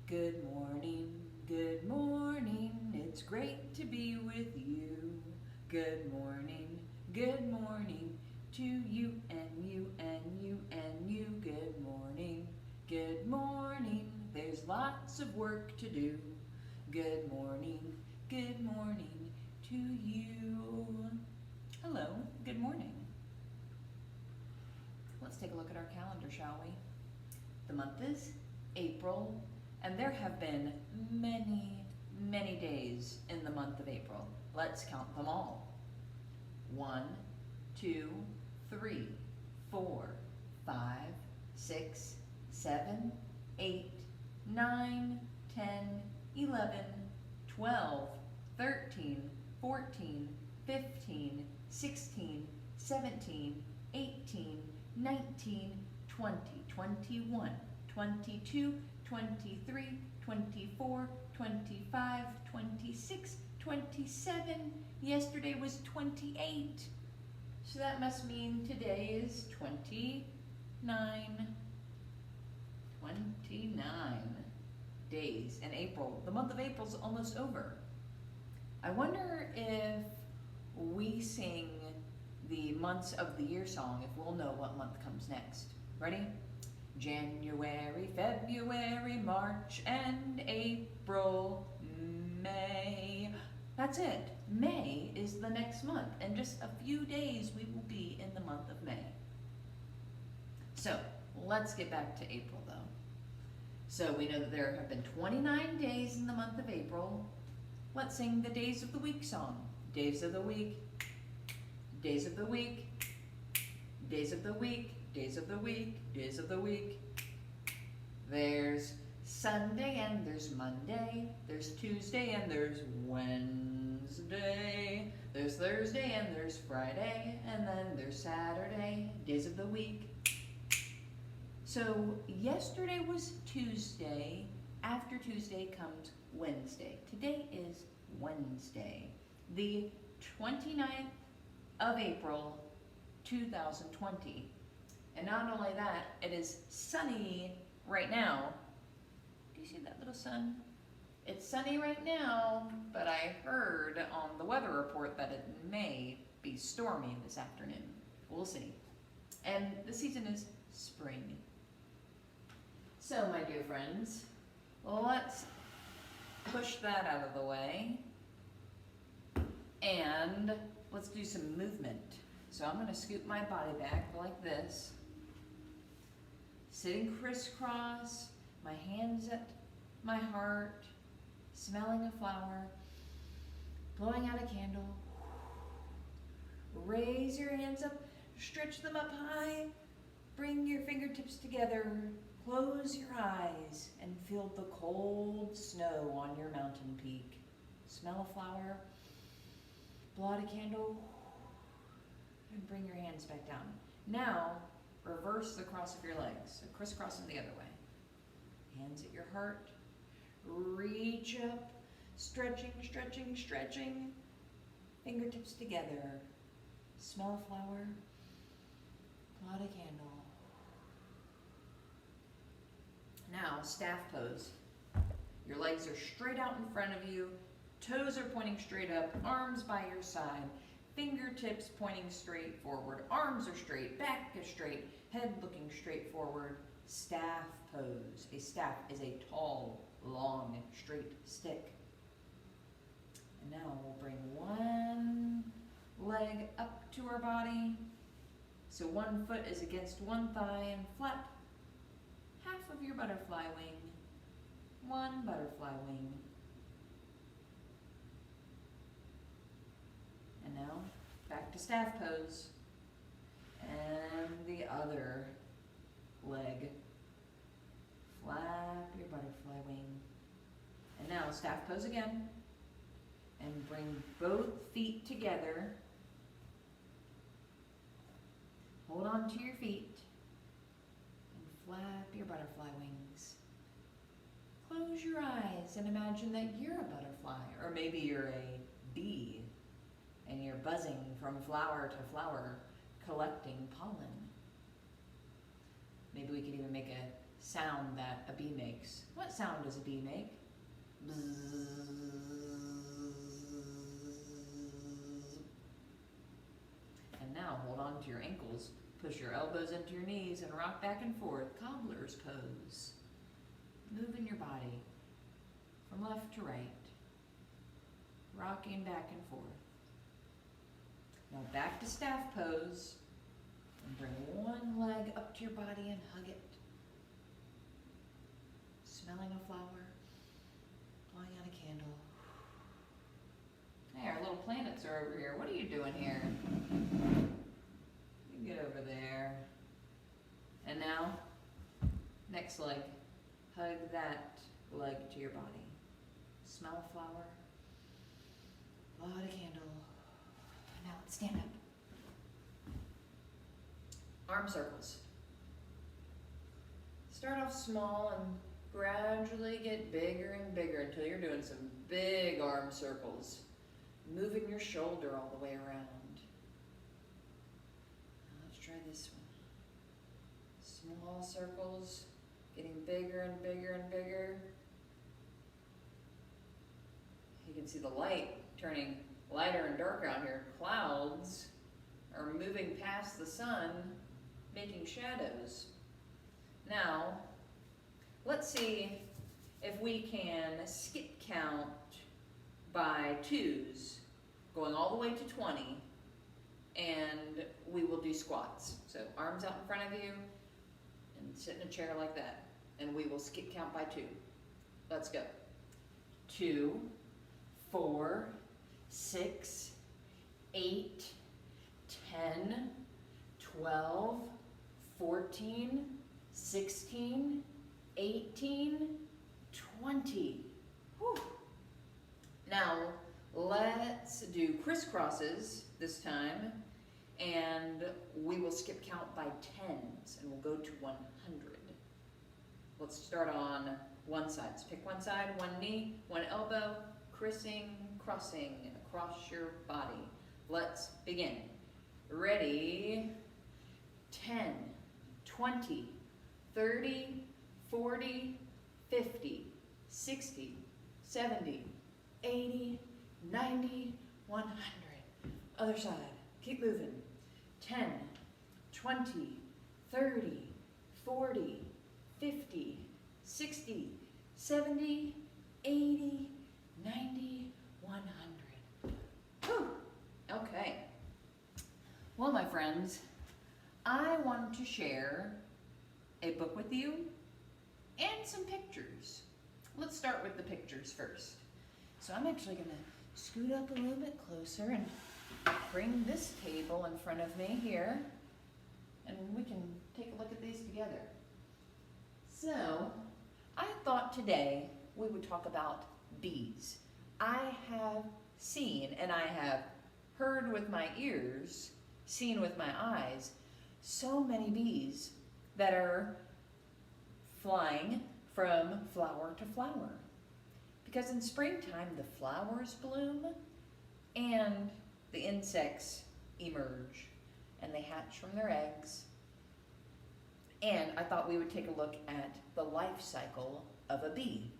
good morning, it's great to be with you. Good morning to you and you and you and you. Good morning, there's lots of work to do. Good morning to you. Hello, good morning. Let's take a look at our calendar, shall we? The month is April, and there have been many days in the month of April. Let's count them all. 1, 2, 3, 4, 5, 6, 7, 8, 9, 10, 11, 12, 13, 14, 15, 16, 17, 18, 19, 20, 21, 22, 23, 24, 25, 26, 27. Yesterday was 28. So that must mean today is 29. 29 days in April. The month of April's almost over. I wonder if we sing the months of the year song, if we'll know what month comes next. Ready? January, February, March, and April, May. That's it. May is the next month. In just a few days, we will be in the month of May. So, let's get back to April, though. So, we know that there have been 29 days in the month of April. Let's sing the Days of the Week song. Days of the week, days of the week, days of the week, days of the week, days of the week. There's Sunday and there's Monday. There's Tuesday and there's Wednesday. There's Thursday and there's Friday. And then there's Saturday. Days of the week. So yesterday was Tuesday. After Tuesday comes Wednesday. Today is Wednesday, the 29th of April, 2020. And not only that, it is sunny right now. Do you see that little sun? It's sunny right now, but I heard on the weather report that it may be stormy this afternoon. We'll see. And the season is spring. So, my dear friends, let's push that out of the way and let's do some movement. So I'm going to scoop my body back like this, sitting crisscross, my hands at my heart, smelling a flower, blowing out a candle. Raise your hands up, stretch them up high, bring your fingertips together, close your eyes, and feel the cold snow on your mountain peak. Smell a flower, blow out a candle, and bring your hands back down. Now, reverse the cross of your legs. So crisscross them the other way. Hands at your heart. Reach up. Stretching, stretching, stretching. Fingertips together. Smell a flower. Blow out a candle. Now, staff pose. Your legs are straight out in front of you. Toes are pointing straight up. Arms by your side. Fingertips pointing straight forward. Arms are straight. Back is straight. Head looking straight forward. Staff pose. A staff is a tall, long, straight stick. And now we'll bring one leg up to our body. So one foot is against one thigh and flap half of your butterfly wing. One butterfly wing. And now, back to staff pose. And the other leg. Flap your butterfly wing. And now, staff pose again. And bring both feet together. Hold on to your feet. And flap your butterfly wings. Close your eyes and imagine that you're a butterfly. Or maybe you're a bee. And you're buzzing from flower to flower, collecting pollen. Maybe we could even make a sound that a bee makes. What sound does a bee make? Bzzz. And now hold on to your ankles, push your elbows into your knees, and rock back and forth, cobbler's pose. Moving your body from left to right, rocking back and forth. Now back to staff pose, and bring one leg up to your body and hug it. Smelling a flower, blowing out a candle. Hey, our little planets are over here. What are you doing here? You get over there. And now, next leg. Hug that leg to your body. Smell a flower, blow out a candle. Now let's stand up. Arm circles. Start off small and gradually get bigger and bigger until you're doing some big arm circles. Moving your shoulder all the way around. Now let's try this one. Small circles, getting bigger and bigger and bigger. You can see the light turning lighter and darker out here. Clouds are moving past the sun, making shadows. Now, let's see if we can skip count by twos, going all the way to 20, and we will do squats. So arms out in front of you, and sit in a chair like that, and we will skip count by 2. Let's go. 2, 4, 6, 8, 10, 12, 14, 16, 18, 20. Whew. Now, let's do crisscrosses this time, and we will skip count by 10s, and we'll go to 100. Let's start on one side. So pick one side, one knee, one elbow, crossing across your body. Let's begin. Ready? 10, 20, 30, 40, 50, 60, 70, 80, 90, 100. Other side. Keep moving. 10, 20, 30, 40, 50, 60, 70, 80, 90, 100. Whew. Okay. Well, my friends, I want to share a book with you and some pictures. Let's start with the pictures first. So I'm actually going to scoot up a little bit closer and bring this table in front of me here, and we can take a look at these together. So I thought today we would talk about bees. I have seen, and I have heard with my ears, seen with my eyes, so many bees that are flying from flower to flower. Because in springtime, the flowers bloom and the insects emerge and they hatch from their eggs. And I thought we would take a look at the life cycle of a bee.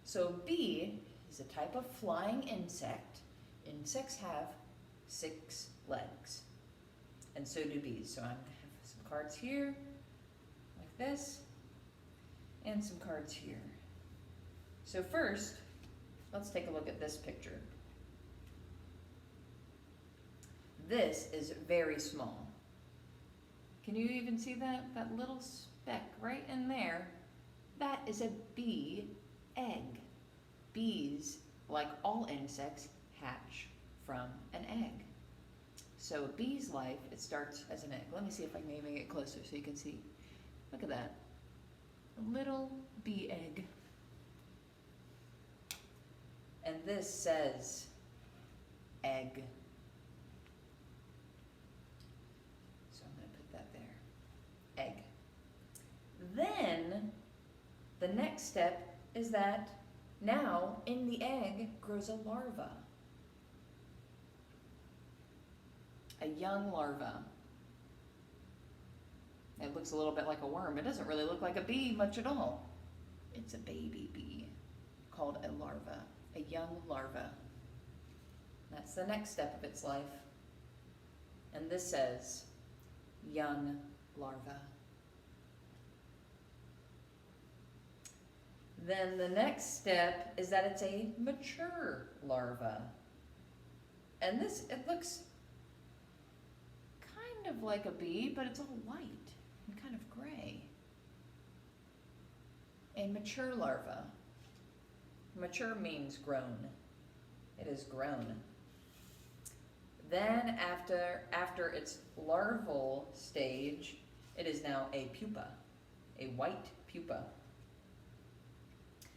So a bee is a type of flying insect. Insects have 6 legs, and so do bees. So I'm going to have some cards here, like this, and some cards here. So first, let's take a look at this picture. This is very small. Can you even see that? That little speck right in there? That is a bee egg. Bees, like all insects, hatch from an egg. So a bee's life, it starts as an egg. Let me see if I can even get closer so you can see. Look at that. A little bee egg. And this says egg. So I'm going to put that there. Egg. Then the next step is that now in the egg grows a larva. A young larva. It looks a little bit like a worm. It doesn't really look like a bee much at all. It's a baby bee called a larva, a young larva. That's the next step of its life. And this says, young larva. Then the next step is that it's a mature larva. And this, it looks kind of like a bee, but it's all white and kind of gray. A mature larva. Mature means grown. It is grown. Then after its larval stage, it is now a pupa, a white pupa.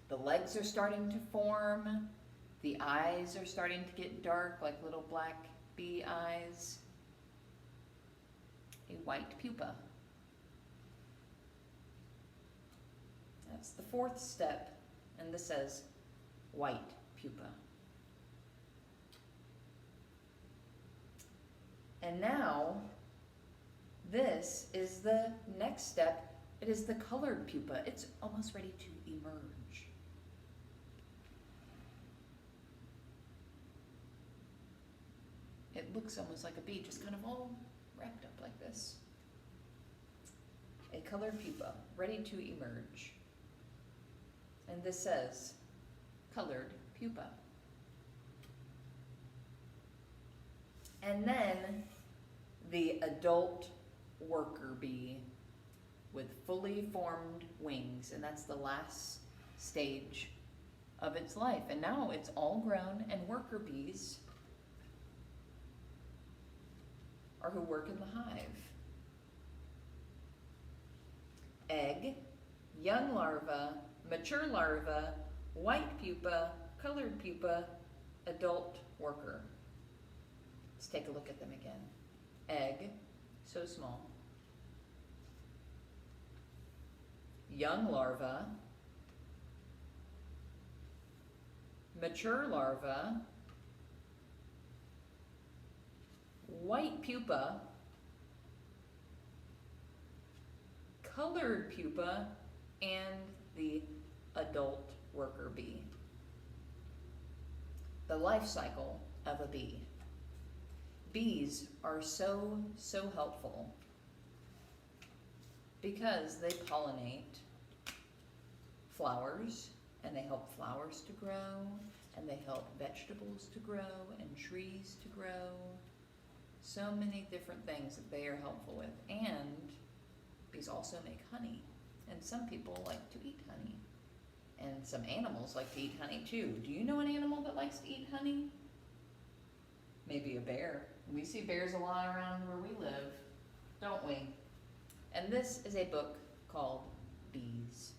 The legs are starting to form. The eyes are starting to get dark, like little black bee eyes. A white pupa. That's the fourth step, and this says white pupa. And now, this is the next step. It is the colored pupa. It's almost ready to emerge. It looks almost like a bee, just kind of all wrapped up like this. A colored pupa, ready to emerge. And this says, colored pupa. And then the adult worker bee with fully formed wings, and that's the last stage of its life. And now it's all grown, and worker bees are who work in the hive. Egg, young larva, mature larva, white pupa, colored pupa, adult worker. Let's take a look at them again. Egg, so small. Young larva, mature larva, white pupa, colored pupa, and the adult worker bee. The life cycle of a bee. Bees are so helpful because they pollinate flowers, and they help flowers to grow, and they help vegetables to grow and trees to grow. So many different things that they are helpful with. And bees also make honey, and some people like to eat honey, and some animals like to eat honey too. Do you know an animal that likes to eat honey? Maybe a bear. We see bears a lot around where we live, don't we? And this is a book called Bees.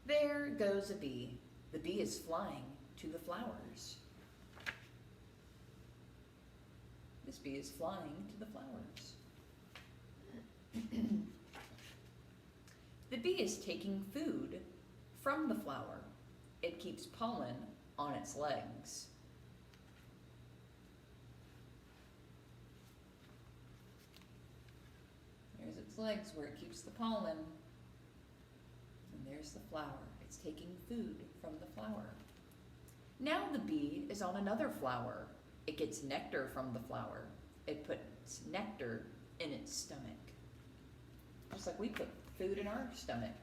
There goes a bee. The bee is flying to the flowers. This bee is flying to the flowers. The bee is taking food from the flower. It keeps pollen on its legs. There's its legs where it keeps the pollen. And there's the flower. It's taking food from the flower. Now the bee is on another flower. It gets nectar from the flower. It puts nectar in its stomach. Just like we put food in our stomach.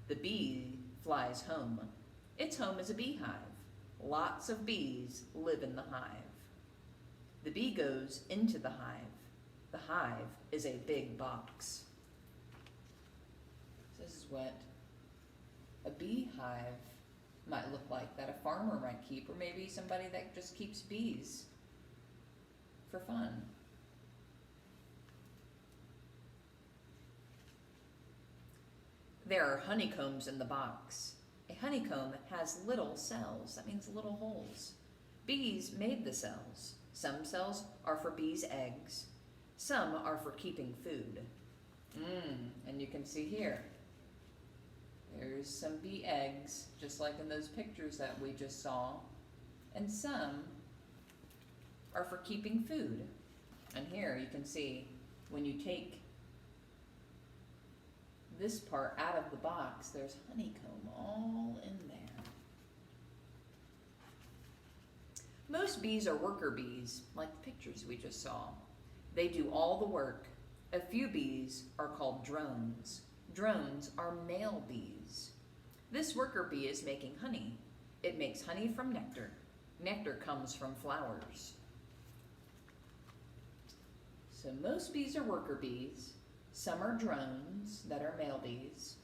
The bee flies home. Its home is a beehive. Lots of bees live in the hive. The bee goes into the hive. The hive is a big box. This is what a beehive might look like, that a farmer might keep, or maybe somebody that just keeps bees for fun. There are honeycombs in the box. A honeycomb has little cells. That means little holes. Bees made the cells. Some cells are for bees' eggs. Some are for keeping food. And you can see here, there's some bee eggs, just like in those pictures that we just saw. And some are for keeping food. And here you can see when you take this part out of the box, there's honeycomb all in there. Most bees are worker bees, like the pictures we just saw. They do all the work. A few bees are called drones. Drones are male bees. This worker bee is making honey. It makes honey from nectar. Nectar comes from flowers. So most bees are worker bees. Some are drones that are male bees.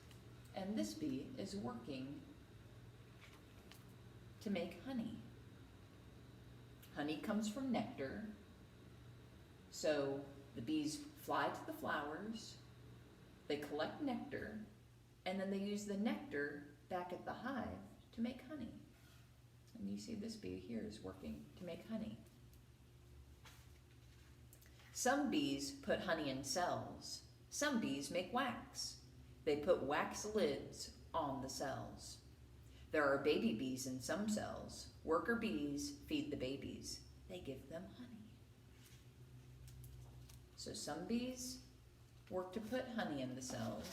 And this bee is working to make honey. Honey comes from nectar. So the bees fly to the flowers, they collect nectar, and then they use the nectar back at the hive to make honey. And you see this bee here is working to make honey. Some bees put honey in cells. Some bees make wax. They put wax lids on the cells. There are baby bees in some cells. Worker bees feed the babies. They give them honey. So some bees work to put honey in the cells.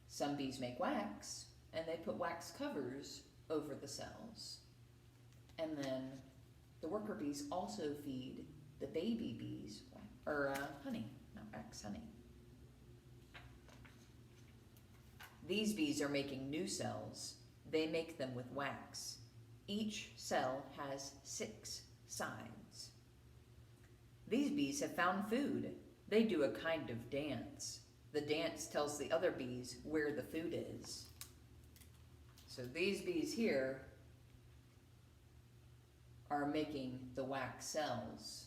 Some bees make wax, and they put wax covers over the cells. And then the worker bees also feed the baby bees honey, not wax, honey. These bees are making new cells. They make them with wax. Each cell has 6 sides. These bees have found food. They do a kind of dance. The dance tells the other bees where the food is. So these bees here are making the wax cells.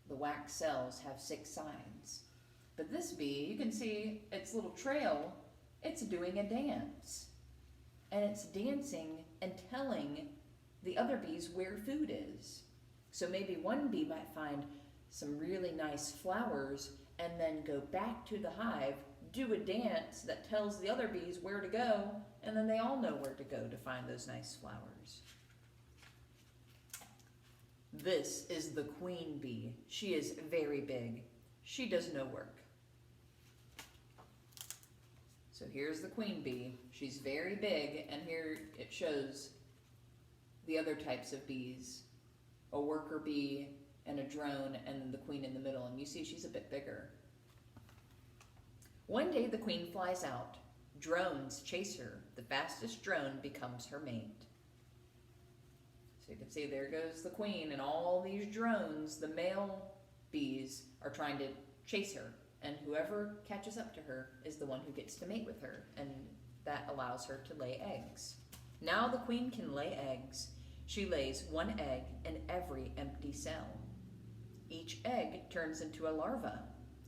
The wax cells have 6 sides. But this bee, you can see its little trail, it's doing a dance. And it's dancing and telling the other bees where food is. So maybe one bee might find some really nice flowers and then go back to the hive, do a dance that tells the other bees where to go, and then they all know where to go to find those nice flowers. This is the queen bee. She is very big. She does no work. So here's the queen bee. She's very big, and here it shows the other types of bees. A worker bee and a drone, and the queen in the middle, and you see she's a bit bigger. One day the queen flies out. Drones chase her. The fastest drone becomes her mate. So you can see there goes the queen, and all these drones, the male bees, are trying to chase her. And whoever catches up to her is the one who gets to mate with her, and that allows her to lay eggs. Now the queen can lay eggs. She lays 1 egg in every empty cell. Each egg turns into a larva.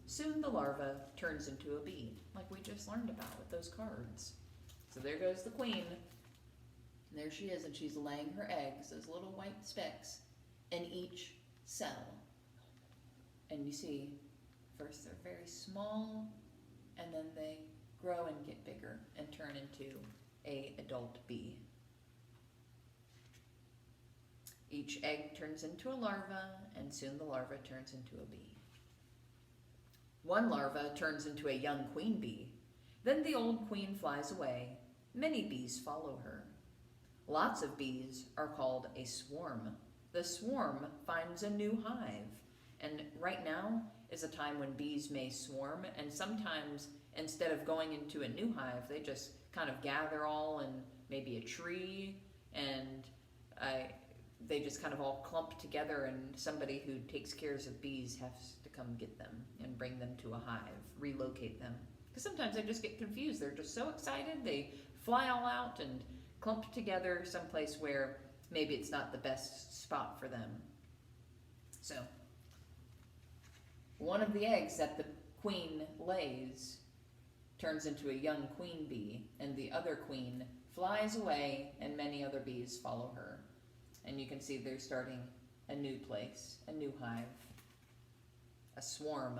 Soon the larva turns into a bee, like we just learned about with those cards. So there goes the queen. And there she is, and she's laying her eggs, those little white specks, in each cell. And you see, first they're very small, and then they grow and get bigger and turn into an adult bee. Each egg turns into a larva, and soon the larva turns into a bee. One larva turns into a young queen bee. Then the old queen flies away. Many bees follow her. Lots of bees are called a swarm. The swarm finds a new hive. And right now is a time when bees may swarm, and sometimes instead of going into a new hive, they just kind of gather all in maybe a tree, and they just kind of all clump together, and somebody who takes care of bees has to come get them and bring them to a hive, relocate them. Because sometimes they just get confused. They're just so excited, they fly all out and clump together someplace where maybe it's not the best spot for them. So one of the eggs that the queen lays turns into a young queen bee, and the other queen flies away, and many other bees follow her. And you can see they're starting a new place, a new hive, a swarm.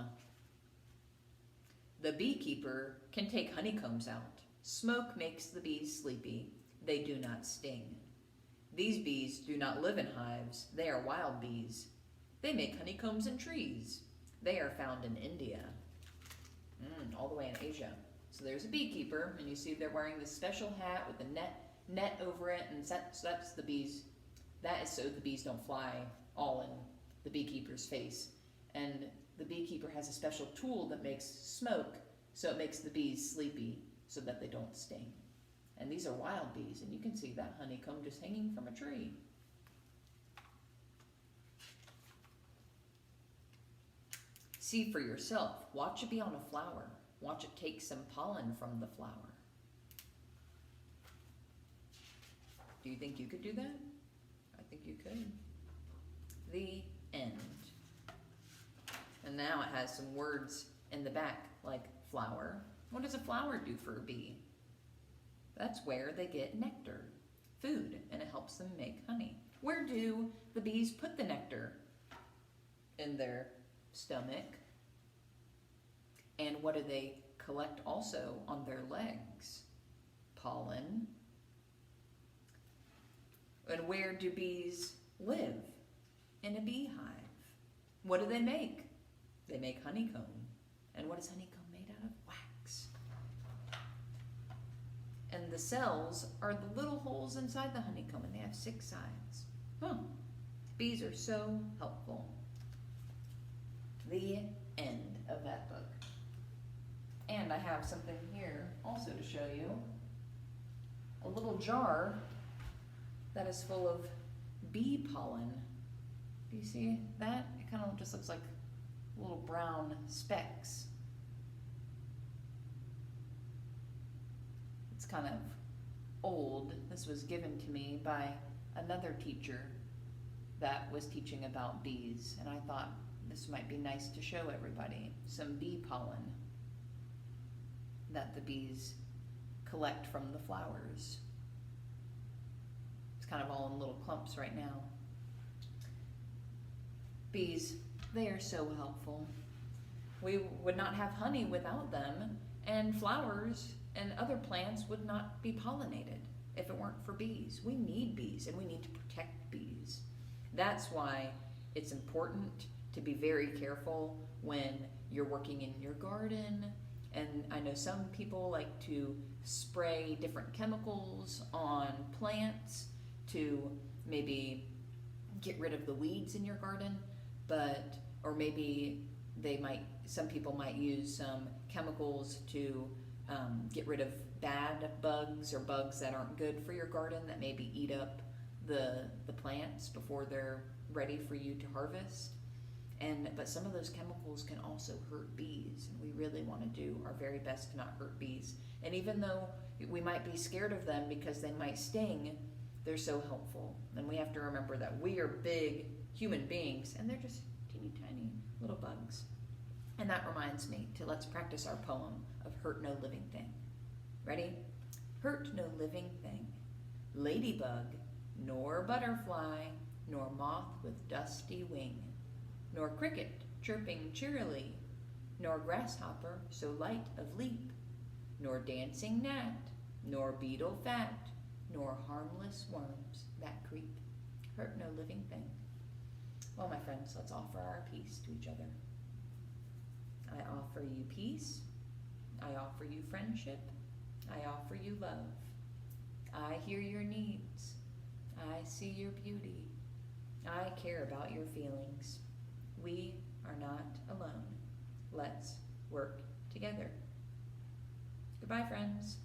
The beekeeper can take honeycombs out. Smoke makes the bees sleepy. they do not sting. These bees do not live in hives, they are wild bees. They make honeycombs in trees. They are found in India, all the way in Asia. So there's a beekeeper, and you see they're wearing this special hat with a net over it, and so that's the bees. That is so the bees don't fly all in the beekeeper's face. And the beekeeper has a special tool that makes smoke, so it makes the bees sleepy so that they don't sting. And these are wild bees, and you can see that honeycomb just hanging from a tree. See for yourself. Watch a bee on a flower. Watch it take some pollen from the flower. Do you think you could do that? I think you could. The end. And now it has some words in the back, like flower. What does a flower do for a bee? That's where they get nectar, food, and it helps them make honey. Where do the bees put the nectar? In their stomach. And what do they collect also on their legs? Pollen. And where do bees live? In a beehive. What do they make? They make honeycomb. And what is honeycomb made out of? Wax. And the cells are the little holes inside the honeycomb, and they have 6 sides. Bees are so helpful. The end of that book. And I have something here also to show you. A little jar that is full of bee pollen. Do you see that? It kind of just looks like little brown specks. It's kind of old. This was given to me by another teacher that was teaching about bees, and I thought this might be nice to show everybody. Some bee pollen that the bees collect from the flowers. It's kind of all in little clumps right now. Bees, they are so helpful. We would not have honey without them, and flowers and other plants would not be pollinated if it weren't for bees. We need bees, and we need to protect bees. That's why it's important to be very careful when you're working in your garden. And I know some people like to spray different chemicals on plants to maybe get rid of the weeds in your garden, or maybe some people might use some chemicals to get rid of bad bugs or bugs that aren't good for your garden that maybe eat up the plants before they're ready for you to harvest. But some of those chemicals can also hurt bees, and we really want to do our very best to not hurt bees. And even though we might be scared of them because they might sting, they're so helpful. And we have to remember that we are big human beings, and they're just teeny tiny little bugs. And that reminds me let's practice our poem of Hurt No Living Thing. Ready? Hurt no living thing, ladybug, nor butterfly, nor moth with dusty wing, nor cricket chirping cheerily, nor grasshopper so light of leap, nor dancing gnat, nor beetle fat, nor harmless worms that creep. Hurt no living thing. Well, my friends, let's offer our peace to each other. I offer you peace. I offer you friendship. I offer you love. I hear your needs. I see your beauty. I care about your feelings. We are not alone. Let's work together. Goodbye, friends.